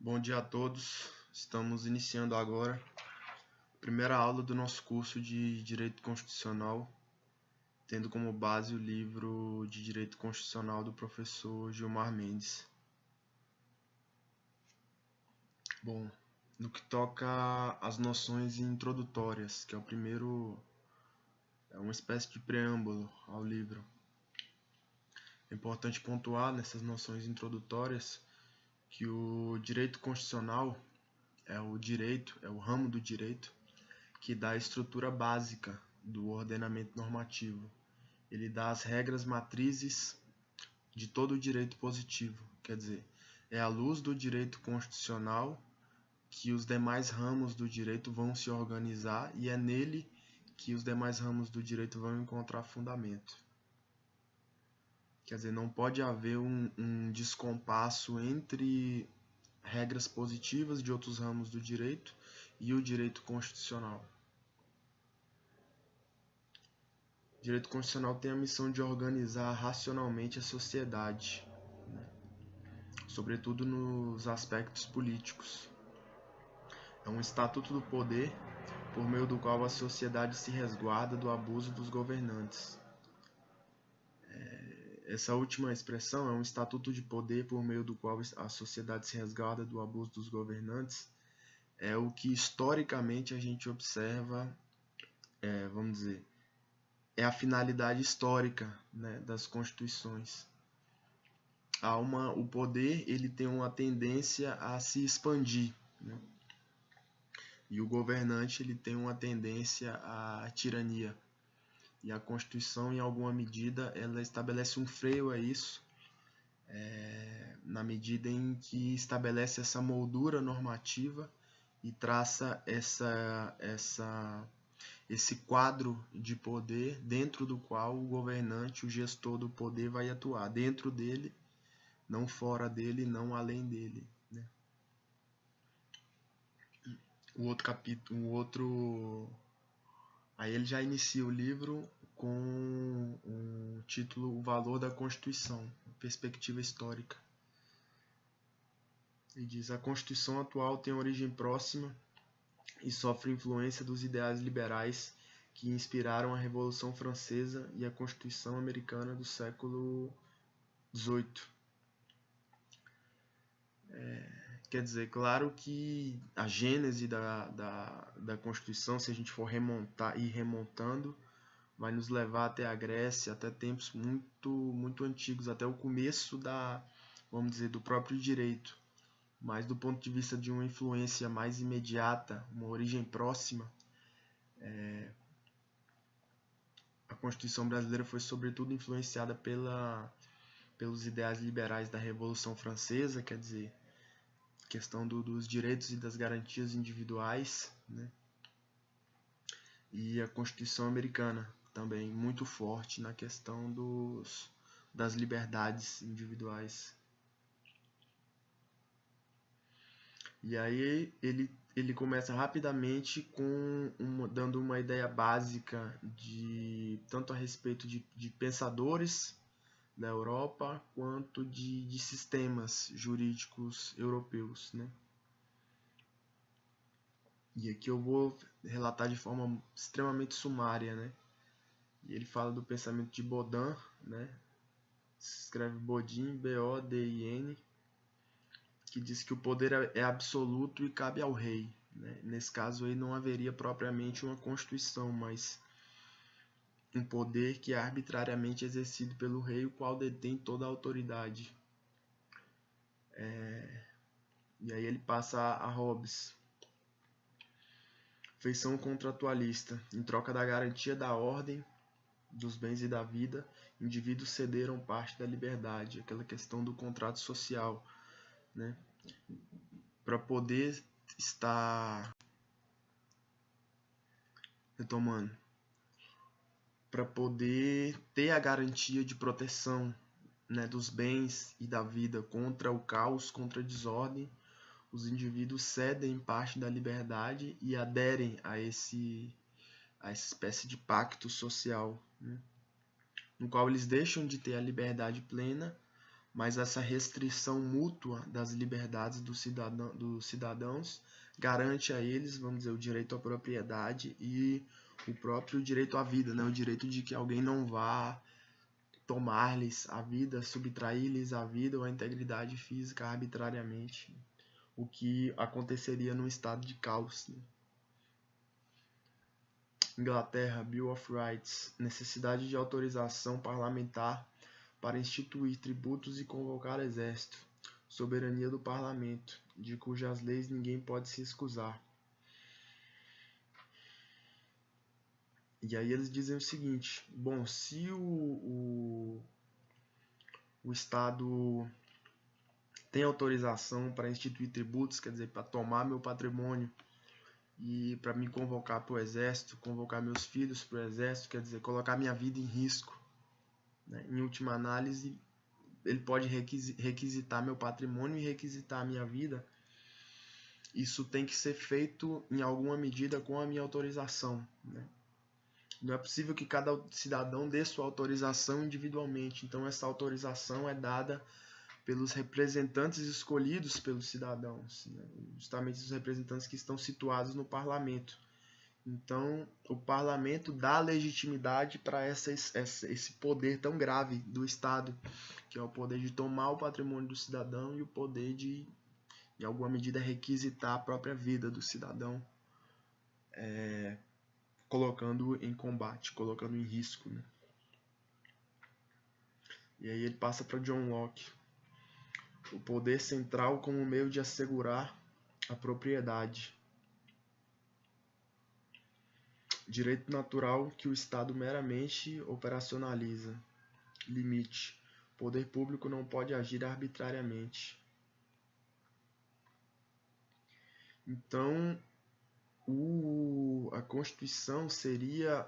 Bom dia a todos. Estamos iniciando agora a primeira aula do nosso curso de Direito Constitucional, tendo como base o livro de Direito Constitucional do professor Gilmar Mendes. Bom, no que toca às noções introdutórias, que é uma espécie de preâmbulo ao livro. É importante pontuar nessas noções introdutórias que o direito constitucional é o ramo do direito que dá a estrutura básica do ordenamento normativo. Ele dá as regras matrizes de todo o direito positivo, quer dizer, é à luz do direito constitucional que os demais ramos do direito vão se organizar e é nele que os demais ramos do direito vão encontrar fundamento. Quer dizer, não pode haver um descompasso entre regras positivas de outros ramos do direito e o direito constitucional. O direito constitucional tem a missão de organizar racionalmente a sociedade, sobretudo nos aspectos políticos. É um estatuto do poder por meio do qual a sociedade se resguarda do abuso dos governantes. Essa última expressão é um estatuto de poder por meio do qual a sociedade se resguarda do abuso dos governantes. É o que historicamente a gente observa, vamos dizer, é a finalidade histórica, né, das constituições. O poder ele tem uma tendência a se expandir, né? E o governante ele tem uma tendência à tirania. E a Constituição, em alguma medida, ela estabelece um freio a isso, na medida em que estabelece essa moldura normativa e traça esse quadro de poder dentro do qual o governante, o gestor do poder vai atuar, dentro dele, não fora dele, não além dele, né? Aí ele já inicia o livro com o título O Valor da Constituição, Perspectiva Histórica. Ele diz: a Constituição atual tem origem próxima e sofre influência dos ideais liberais que inspiraram a Revolução Francesa e a Constituição Americana do século XVIII. Quer dizer, claro que a gênese da Constituição, se a gente for ir remontando, vai nos levar até a Grécia, até tempos muito, muito antigos, até o começo vamos dizer, do próprio direito. Mas do ponto de vista de uma influência mais imediata, uma origem próxima, a Constituição brasileira foi sobretudo influenciada pelos ideais liberais da Revolução Francesa, quer dizer, questão dos direitos e das garantias individuais, né? E a Constituição americana também muito forte na questão das liberdades individuais. E aí ele começa rapidamente dando uma ideia básica tanto a respeito de pensadores da Europa quanto de sistemas jurídicos europeus, né? E aqui eu vou relatar de forma extremamente sumária, né? E ele fala do pensamento de Bodin, né? Se escreve Bodin, B-O-D-I-N, que diz que o poder é absoluto e cabe ao rei, né? Nesse caso aí não haveria propriamente uma constituição, mas um poder que é arbitrariamente exercido pelo rei, o qual detém toda a autoridade. E aí ele passa a Hobbes. Feição contratualista. Em troca da garantia da ordem, dos bens e da vida, indivíduos cederam parte da liberdade, aquela questão do contrato social, né? Para poder estar retomando, para poder ter a garantia de proteção, né, dos bens e da vida contra o caos, contra a desordem, os indivíduos cedem parte da liberdade e aderem a essa espécie de pacto social, né, no qual eles deixam de ter a liberdade plena, mas essa restrição mútua das liberdades dos cidadãos garante a eles, vamos dizer, o direito à propriedade e o próprio direito à vida, né? O direito de que alguém não vá tomar-lhes a vida, subtrair-lhes a vida ou a integridade física arbitrariamente, o que aconteceria num estado de caos, né? Inglaterra, Bill of Rights, necessidade de autorização parlamentar para instituir tributos e convocar exército, soberania do parlamento, de cujas leis ninguém pode se excusar. E aí eles dizem o seguinte: bom, se o Estado tem autorização para instituir tributos, quer dizer, para tomar meu patrimônio e para me convocar para o exército, convocar meus filhos para o exército, quer dizer, colocar minha vida em risco, né? Em última análise, ele pode requisitar meu patrimônio e requisitar a minha vida. Isso tem que ser feito em alguma medida com a minha autorização, né? Não é possível que cada cidadão dê sua autorização individualmente. Então essa autorização é dada pelos representantes escolhidos pelos cidadãos, né? Justamente os representantes que estão situados no parlamento. Então o parlamento dá legitimidade para esse poder tão grave do Estado, que é o poder de tomar o patrimônio do cidadão e o poder de, em alguma medida, requisitar a própria vida do cidadão, colocando em combate, colocando em risco, né? E aí ele passa para John Locke: o poder central como meio de assegurar a propriedade. Direito natural que o Estado meramente operacionaliza. Limite: o poder público não pode agir arbitrariamente. Então, a Constituição seria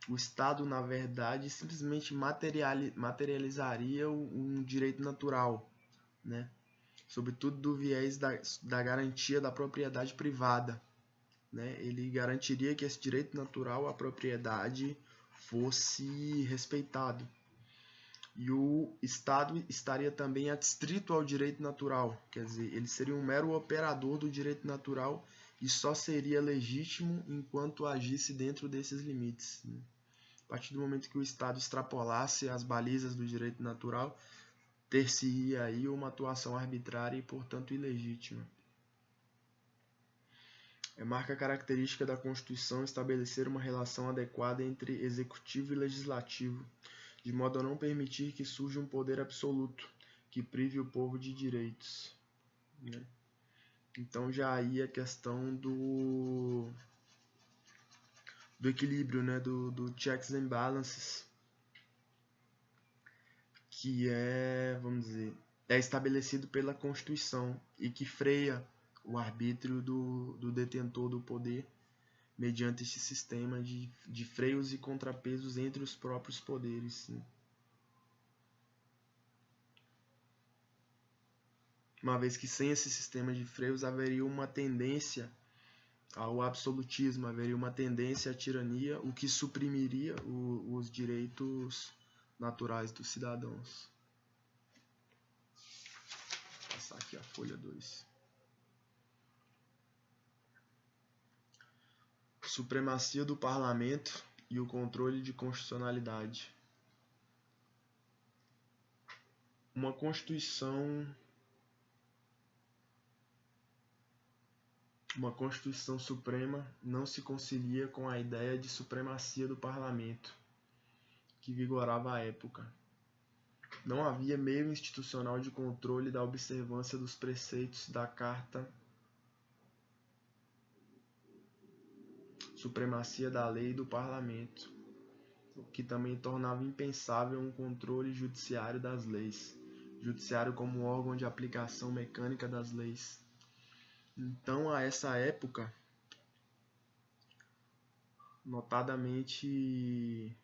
o Estado, na verdade, simplesmente materializaria um direito natural, né? Sobretudo do viés da garantia da propriedade privada, né? Ele garantiria que esse direito natural à propriedade fosse respeitado. E o Estado estaria também adstrito ao direito natural, quer dizer, ele seria um mero operador do direito natural e só seria legítimo enquanto agisse dentro desses limites, né? A partir do momento que o Estado extrapolasse as balizas do direito natural, ter-se-ia aí uma atuação arbitrária e, portanto, ilegítima. É marca característica da Constituição estabelecer uma relação adequada entre executivo e legislativo, de modo a não permitir que surja um poder absoluto, que prive o povo de direitos, né? Então já aí a questão do equilíbrio, né? do checks and balances, que é, vamos dizer, é estabelecido pela Constituição e que freia o arbítrio do detentor do poder mediante esse sistema de freios e contrapesos entre os próprios poderes, né? Uma vez que sem esse sistema de freios haveria uma tendência ao absolutismo, haveria uma tendência à tirania, o que suprimiria os direitos naturais dos cidadãos. Vou passar aqui a folha 2. Supremacia do parlamento e o controle de constitucionalidade. Uma Constituição suprema não se concilia com a ideia de supremacia do parlamento que vigorava à época. Não havia meio institucional de controle da observância dos preceitos da Carta, supremacia da lei e do parlamento, o que também tornava impensável um controle judiciário das leis, judiciário como órgão de aplicação mecânica das leis. Então, a essa época, notadamente,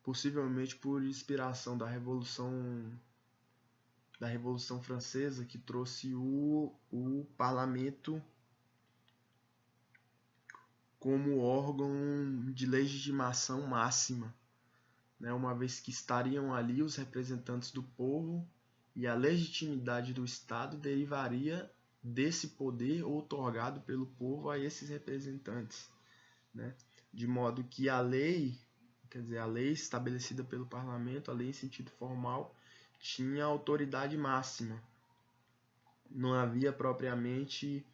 possivelmente por inspiração da Revolução Francesa, que trouxe o parlamento como órgão de legitimação máxima, né, uma vez que estariam ali os representantes do povo e a legitimidade do Estado derivaria desse poder outorgado pelo povo a esses representantes, né? De modo que a lei, quer dizer, a lei estabelecida pelo parlamento, a lei em sentido formal, tinha autoridade máxima. Não havia propriamente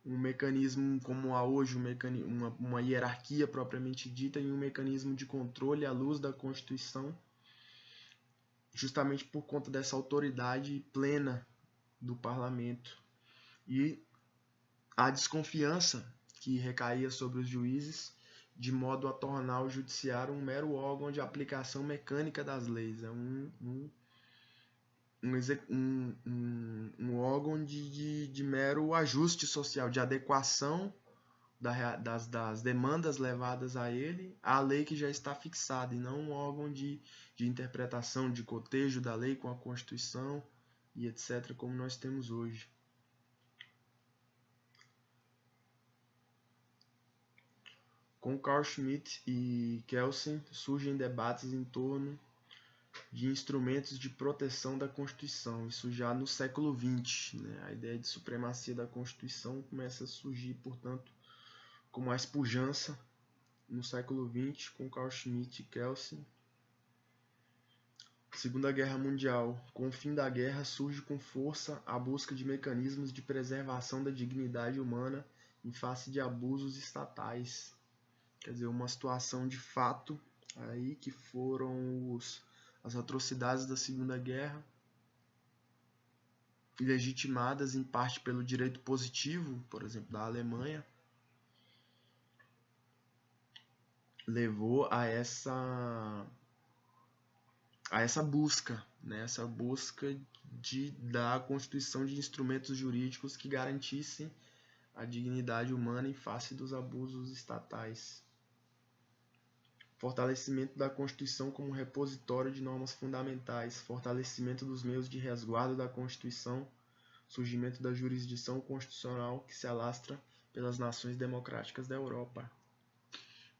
um mecanismo como há hoje, uma hierarquia propriamente dita e um mecanismo de controle à luz da Constituição, justamente por conta dessa autoridade plena do parlamento. E a desconfiança que recaía sobre os juízes, de modo a tornar o judiciário um mero órgão de aplicação mecânica das leis. É um órgão de mero ajuste social, de adequação das demandas levadas a ele à lei que já está fixada, e não um órgão de interpretação, de cotejo da lei com a Constituição e etc., como nós temos hoje. Com Carl Schmitt e Kelsen surgem debates em torno de instrumentos de proteção da Constituição, isso já no século XX. Né? A ideia de supremacia da Constituição começa a surgir, portanto, com mais pujança no século XX, com Carl Schmitt e Kelsen. Segunda Guerra Mundial. Com o fim da guerra, surge com força a busca de mecanismos de preservação da dignidade humana em face de abusos estatais. Quer dizer, uma situação de fato aí que foram as atrocidades da Segunda Guerra, legitimadas em parte pelo direito positivo, por exemplo, da Alemanha, levou a essa busca, né? Essa busca da constituição de instrumentos jurídicos que garantissem a dignidade humana em face dos abusos estatais. Fortalecimento da Constituição como repositório de normas fundamentais, fortalecimento dos meios de resguardo da Constituição, surgimento da jurisdição constitucional que se alastra pelas nações democráticas da Europa.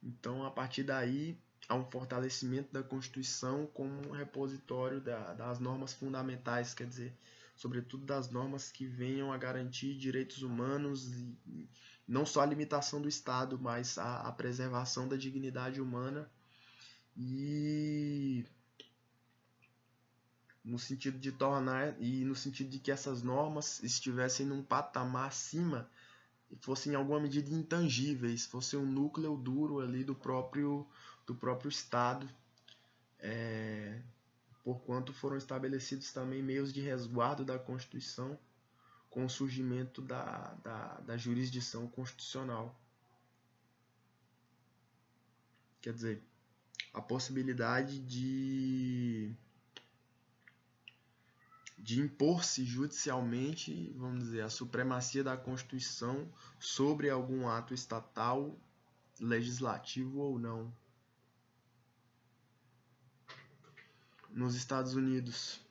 Então, a partir daí, há um fortalecimento da Constituição como um repositório das normas fundamentais, quer dizer, sobretudo das normas que venham a garantir direitos humanos, e não só a limitação do Estado, mas a preservação da dignidade humana, e no sentido de tornar, e no sentido de que essas normas estivessem num patamar acima e fossem em alguma medida intangíveis, fossem um núcleo duro ali do próprio Estado, porquanto foram estabelecidos também meios de resguardo da Constituição com o surgimento da jurisdição constitucional. Quer dizer, a possibilidade de impor-se judicialmente, vamos dizer, a supremacia da Constituição sobre algum ato estatal, legislativo ou não. Nos Estados Unidos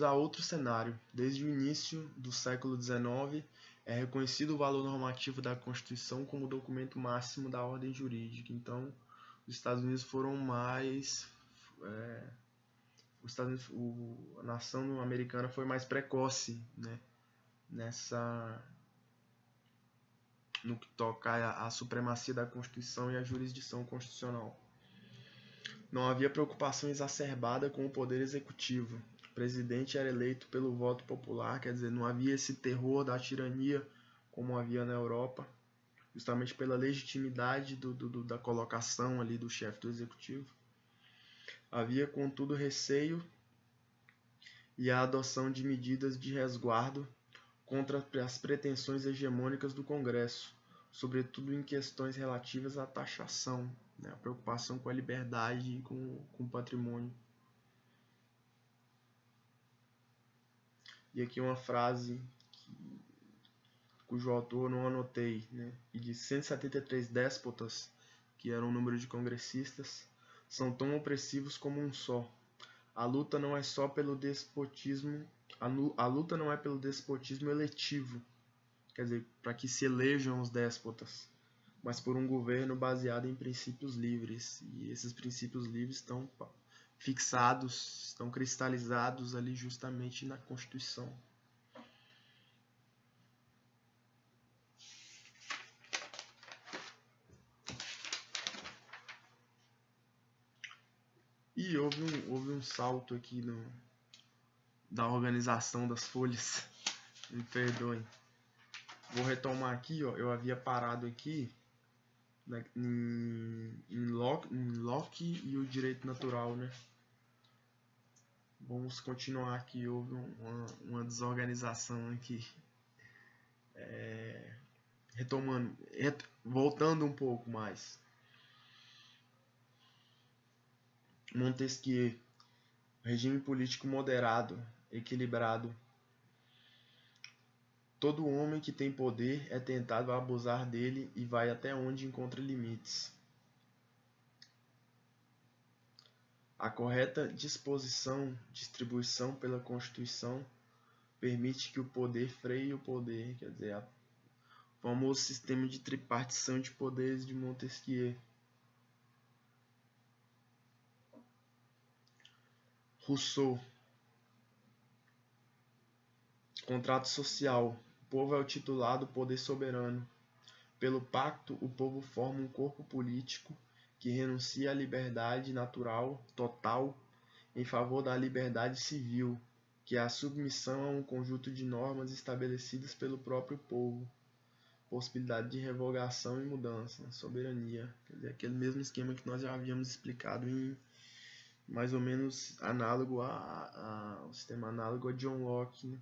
há outro cenário. Desde o início do século XIX, é reconhecido o valor normativo da Constituição como documento máximo da ordem jurídica. Então, os Estados Unidos foram mais... a nação americana foi mais precoce, né, no que toca à supremacia da Constituição e à jurisdição constitucional. Não havia preocupação exacerbada com o poder executivo. O presidente era eleito pelo voto popular, quer dizer, não havia esse terror da tirania como havia na Europa, justamente pela legitimidade da colocação ali do chefe do executivo. Havia, contudo, receio e a adoção de medidas de resguardo contra as pretensões hegemônicas do Congresso, sobretudo em questões relativas à taxação, né, a preocupação com a liberdade e com o patrimônio. E aqui uma frase cujo autor não anotei, né, e de 173 déspotas, que era o número de congressistas, são tão opressivos como um só. A luta não é só pelo despotismo, a luta não é pelo despotismo eletivo, quer dizer, para que se elejam os déspotas, mas por um governo baseado em princípios livres. E esses princípios livres estão fixados, estão cristalizados ali justamente na Constituição. E houve um salto aqui da organização das folhas. Me perdoem. Vou retomar aqui, ó. Eu havia parado aqui em Locke e o direito natural, né? Vamos continuar aqui. Houve uma desorganização aqui. Retomando, voltando um pouco mais. Montesquieu, regime político moderado, equilibrado. Todo homem que tem poder é tentado a abusar dele e vai até onde encontra limites. A correta distribuição pela Constituição permite que o poder freie o poder, quer dizer, o famoso sistema de tripartição de poderes de Montesquieu. Rousseau. Contrato social. O povo é o titular do poder soberano. Pelo pacto, o povo forma um corpo político que renuncia à liberdade natural total em favor da liberdade civil, que é a submissão a um conjunto de normas estabelecidas pelo próprio povo. Possibilidade de revogação e mudança, soberania. Quer dizer, aquele mesmo esquema que nós já havíamos explicado em mais ou menos análogo ao sistema análogo a John Locke, né?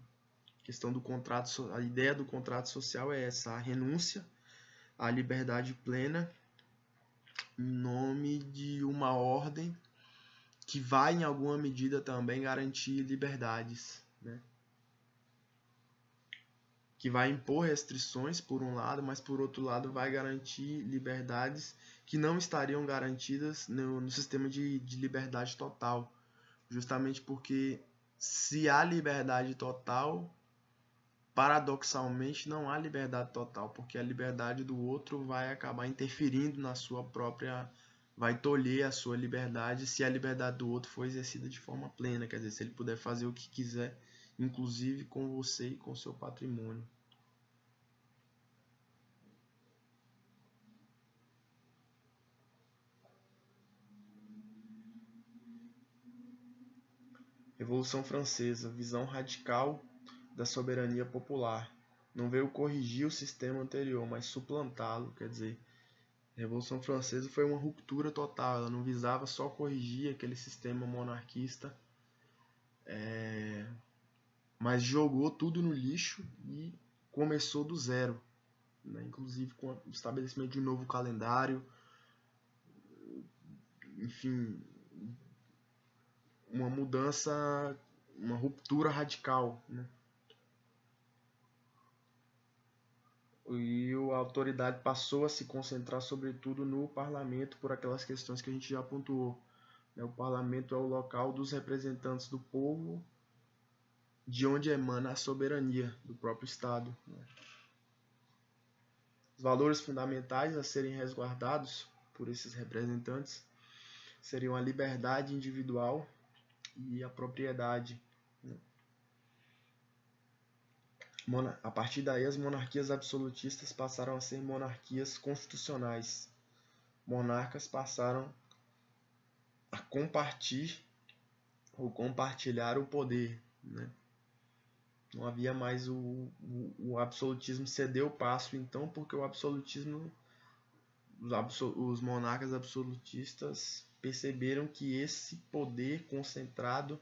A questão do contrato, a ideia do contrato social é essa, a renúncia à liberdade plena em nome de uma ordem que vai em alguma medida também garantir liberdades, né? Que vai impor restrições por um lado, mas por outro lado vai garantir liberdades que não estariam garantidas no sistema de liberdade total, justamente porque se há liberdade total, paradoxalmente não há liberdade total, porque a liberdade do outro vai acabar interferindo na sua própria, vai tolher a sua liberdade se a liberdade do outro for exercida de forma plena, quer dizer, se ele puder fazer o que quiser, inclusive com você e com seu patrimônio. Revolução Francesa, visão radical da soberania popular. Não veio corrigir o sistema anterior, mas suplantá-lo, quer dizer, a Revolução Francesa foi uma ruptura total, ela não visava só corrigir aquele sistema monarquista, mas jogou tudo no lixo e começou do zero, né? Inclusive com o estabelecimento de um novo calendário, enfim, uma mudança, uma ruptura radical, né? E a autoridade passou a se concentrar sobretudo no parlamento por aquelas questões que a gente já pontuou. O parlamento é o local dos representantes do povo, de onde emana a soberania do próprio Estado. Os valores fundamentais a serem resguardados por esses representantes seriam a liberdade individual e a propriedade. A partir daí, as monarquias absolutistas passaram a ser monarquias constitucionais. Monarcas passaram a compartilhar o poder, né? Não havia mais o absolutismo cedeu o passo, então, porque o absolutismo, os monarcas absolutistas perceberam que esse poder concentrado,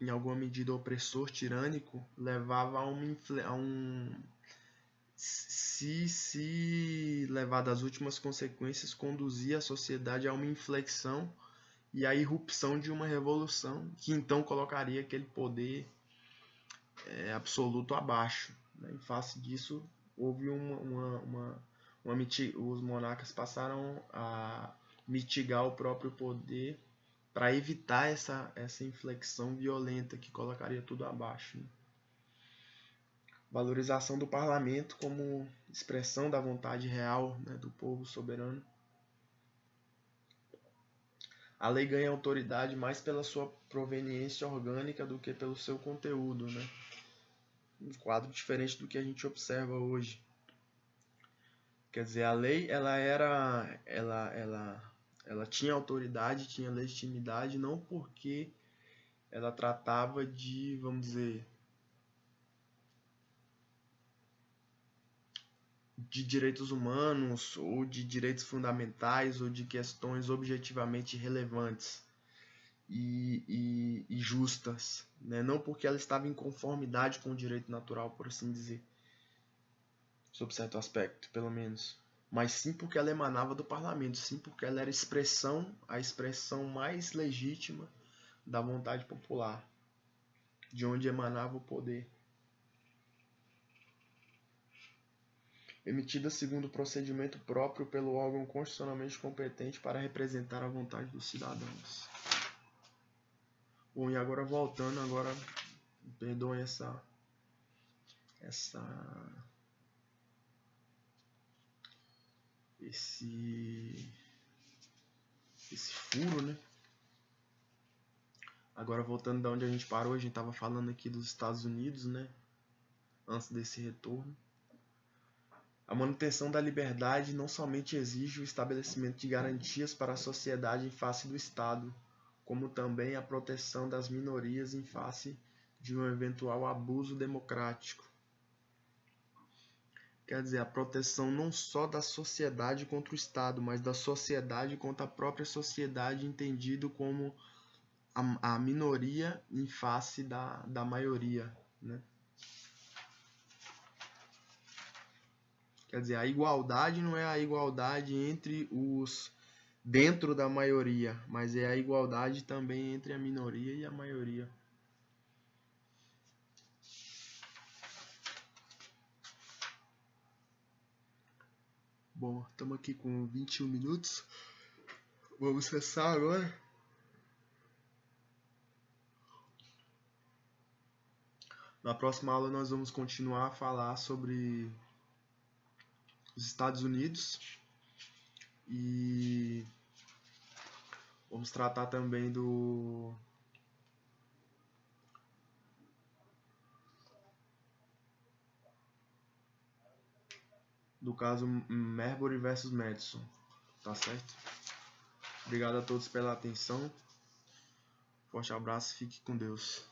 em alguma medida opressor, tirânico, levava a se levado às últimas consequências, conduzia a sociedade a uma inflexão e a irrupção de uma revolução, que então colocaria aquele poder absoluto abaixo, né? Em face disso, houve os monarcas passaram a mitigar o próprio poder para evitar essa inflexão violenta que colocaria tudo abaixo, né? Valorização do parlamento como expressão da vontade real, né, do povo soberano. A lei ganha autoridade mais pela sua proveniência orgânica do que pelo seu conteúdo, né? Um quadro diferente do que a gente observa hoje. Quer dizer, a lei ela tinha autoridade, tinha legitimidade, não porque ela tratava de, vamos dizer, de direitos humanos, ou de direitos fundamentais, ou de questões objetivamente relevantes e justas, né? Não porque ela estava em conformidade com o direito natural, por assim dizer, sob certo aspecto, pelo menos, mas sim porque ela emanava do parlamento, sim porque ela era a expressão mais legítima da vontade popular, de onde emanava o poder. Emitida segundo procedimento próprio pelo órgão constitucionalmente competente para representar a vontade dos cidadãos. Bom, e agora voltando, perdoem esse furo, né? Agora voltando da onde a gente parou, a gente estava falando aqui dos Estados Unidos, né? Antes desse retorno. A manutenção da liberdade não somente exige o estabelecimento de garantias para a sociedade em face do Estado, como também a proteção das minorias em face de um eventual abuso democrático. Quer dizer, a proteção não só da sociedade contra o Estado, mas da sociedade contra a própria sociedade, entendido como a minoria em face da maioria, né? Quer dizer, a igualdade não é a igualdade entre os dentro da maioria, mas é a igualdade também entre a minoria e a maioria. Bom, estamos aqui com 21 minutos. Vamos cessar agora. Na próxima aula nós vamos continuar a falar sobre os Estados Unidos e vamos tratar também do caso Marbury versus Madison, tá certo? Obrigado a todos pela atenção. Forte abraço e fique com Deus.